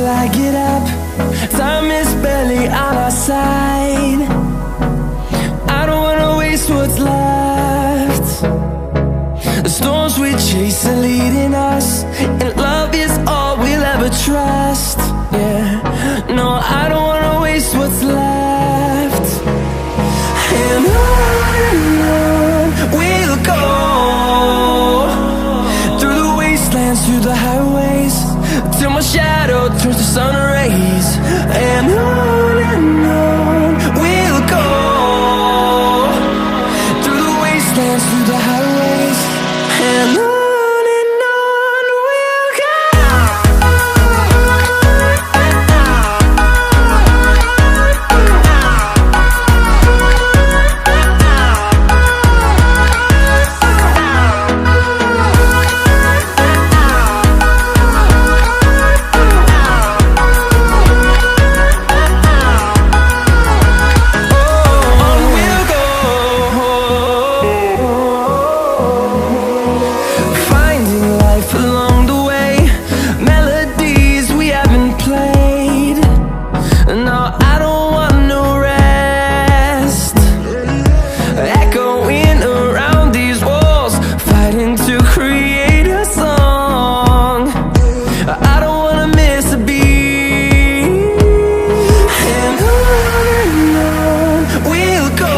till I get up. Time is barely on our side. I don't wanna waste what's left. The storms we chase are leading us, and love is all we'll ever trust. Yeah, no, I don't wanna waste what's left. And on we'll go, through the wastelands, through the highways, till my shadow turns to sun rays. And on we'll go, through the wastelands, through the highways, and on we'll go.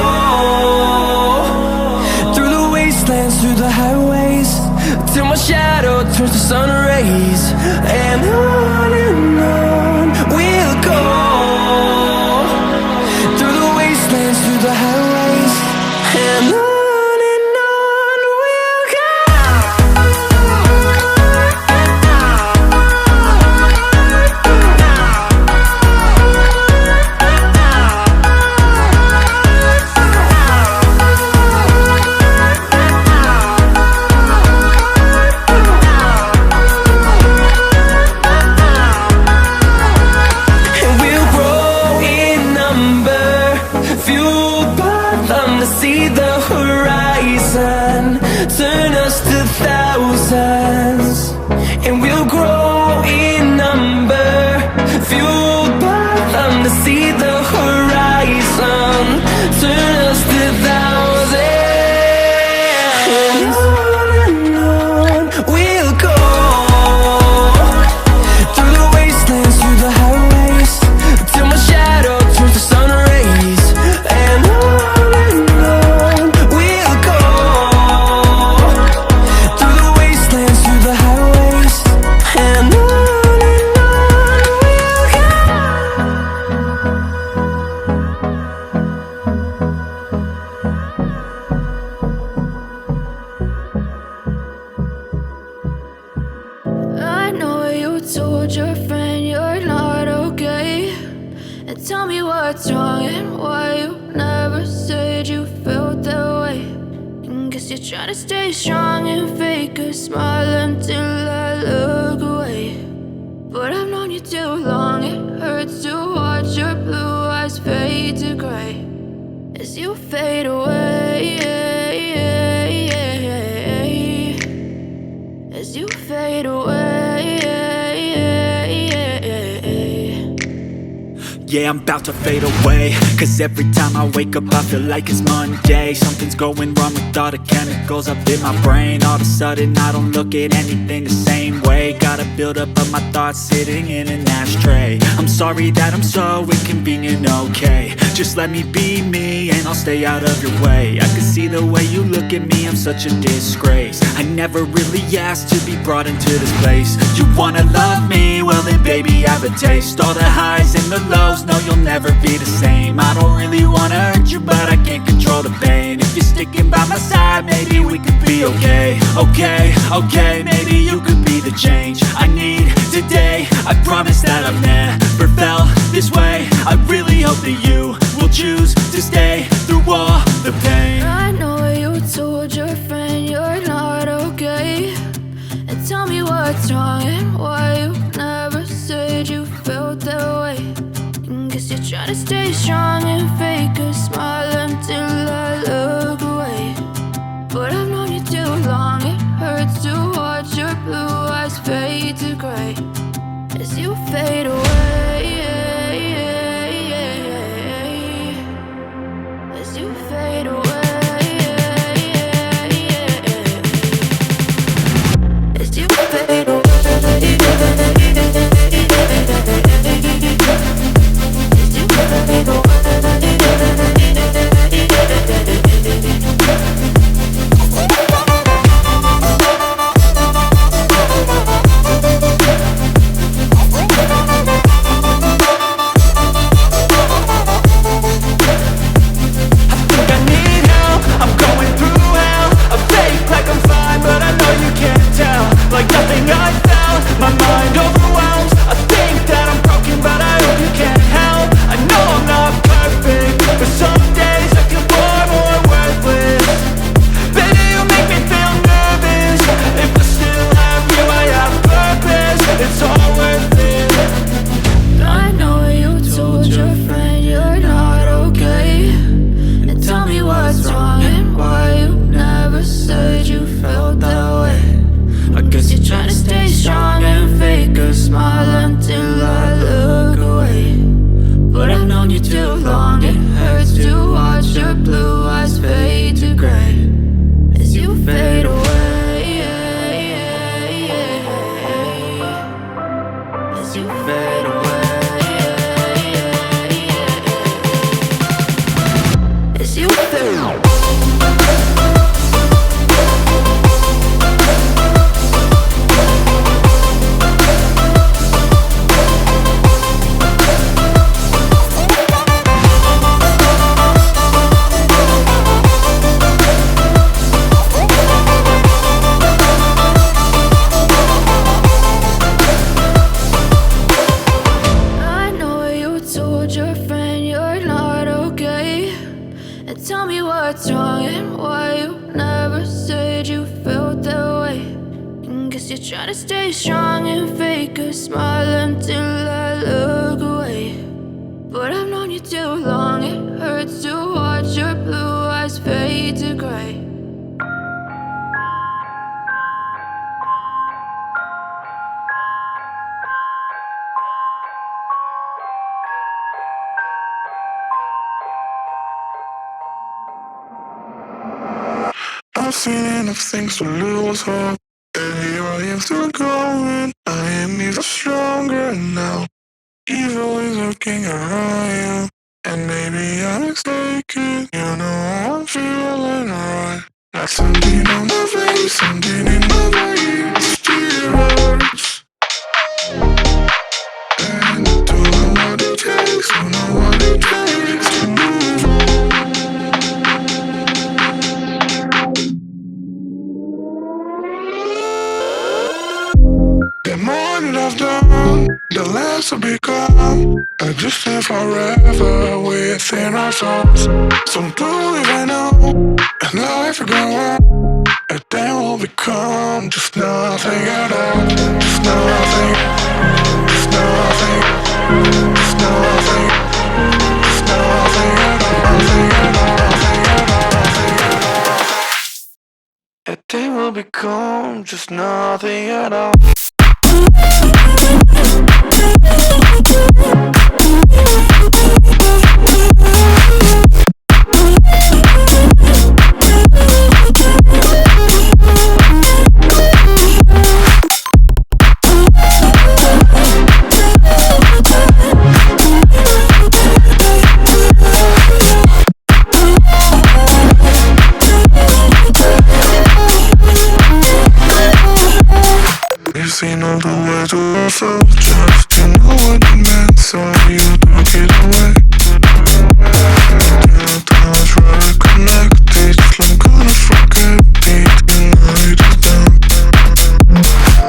Through the highways, till my shadow turns to sun rays. And on we'll go, through the wastelands, through the highways, and on we'll go. See the horizon, turn us to thousands, and we'll grow in number, fueled by them. To see the horizon, turn us to thousands, and on we'll go, through the wastelands, through the highways, till my shadow turns to sun rays. And told your friend you're not okay, and tell me what's wrong and why you never said you felt that way. And guess you're trying to stay strong and fake a smile until I look away. But I've known you too long, it hurts to watch your blue eyes fade to gray as you fade away, as you fade away. Yeah, I'm about to fade away, cause every time I wake up I feel like it's Monday. Something's going wrong with all the chemicals up in my brain. All of a sudden I don't look at anything the same way. Gotta build up of my thoughts sitting in an ashtray. I'm sorry that I'm so inconvenient, okay. Just let me be me and I'll stay out of your way. I can see the way you look at me, I'm such a disgrace. I never really asked to be brought into this place. You wanna love me? Well then baby, have a taste. All the highs and the lows, no, you'll never be the same. I don't really wanna hurt you, but I can't control the pain. If you're sticking by my side, maybe we could be okay. Okay, maybe you could be the change I need today. I promise that I've never felt this way. I really hope that you will choose to stay through all the pain. I know you told your friend you're not okay, and tell me what's wrong and why you never said you felt that way. Guess you're trying to stay strong and fake a smile until I look away. But I've known you too long, it hurts to watch your blue eyes fade to gray as you fade away, as you fade away, as you fade away, as you fade away. Like nothing I found, my mind overwhelms. I think that I'm broken, but I hope you can't help. I know I'm not perfect, but some days I feel far more worthless. Baby, you make me feel nervous. If I still have you, I have purpose. It's all worth it. I know you told your friend you're not okay, and tell me what's wrong and why you never said you felt that way. I guess you're trying to stay strong and fake a smile until I look away. But I've known you too long, it hurts to watch your blue eyes fade to gray as you fade away, as you fade away, as you fade away. Tell me what's wrong and why you never said you felt that way. And guess you're trying to stay strong and fake a smile until I look away. But I've known you too long, it hurts to watch your blue eyes fade to gray. I've seen enough things to lose hope, and here I am still going. I am even stronger now, evilly looking around you. And maybe I'm mistaken, you know I'm feeling right. Like something on my face, something in my veins, still hurts. And I don't know what it takes, don't know what it takes to move on. The more that I've done, the less I become. I just stay forever within our souls. Some don't even know, and life will go on. And then we'll become just nothing at all. Just nothing, just nothing, just nothing, just nothing at all. Nothing at all, nothing at all, nothing at all. And then we'll become just nothing at all. You've seen all the way to yourself, just you know what it meant, so you took it away. You don't try to connect it, I'm gonna forget it, tonight is done.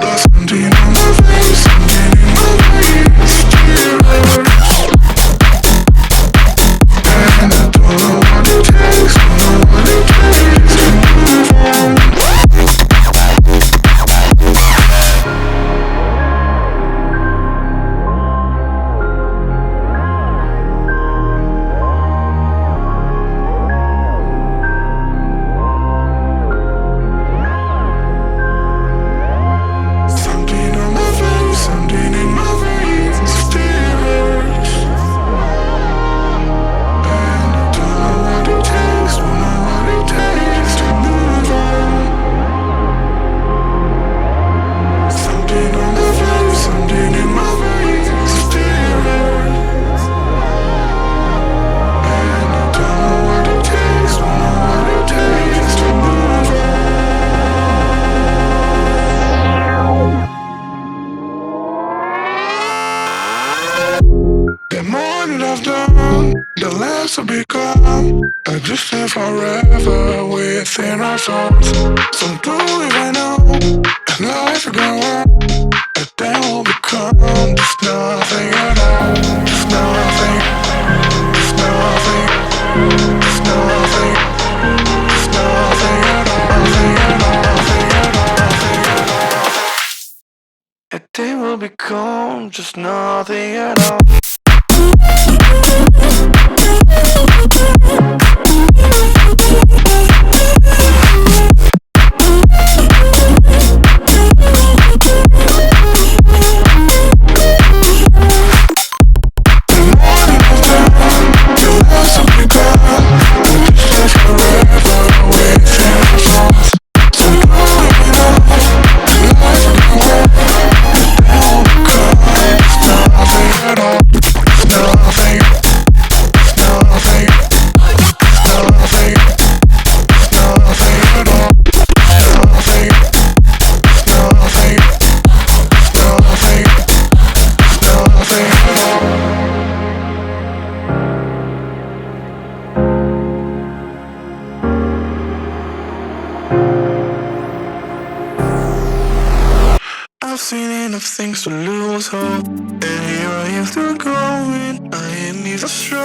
There's something on my face, something in my veins, still hurts. And I don't know what it takes, don't know what it takes to move on. The last will become a distant forever within our souls. Some don't even know if life is gonna work. And then will become just nothing at all. Just nothing. Just nothing. Just nothing. Just nothing at all. Nothing at all. Nothing at all. Nothing at all. And then will become just nothing at all. I've seen enough things to lose hope, and here I am still going. I ain't even strong.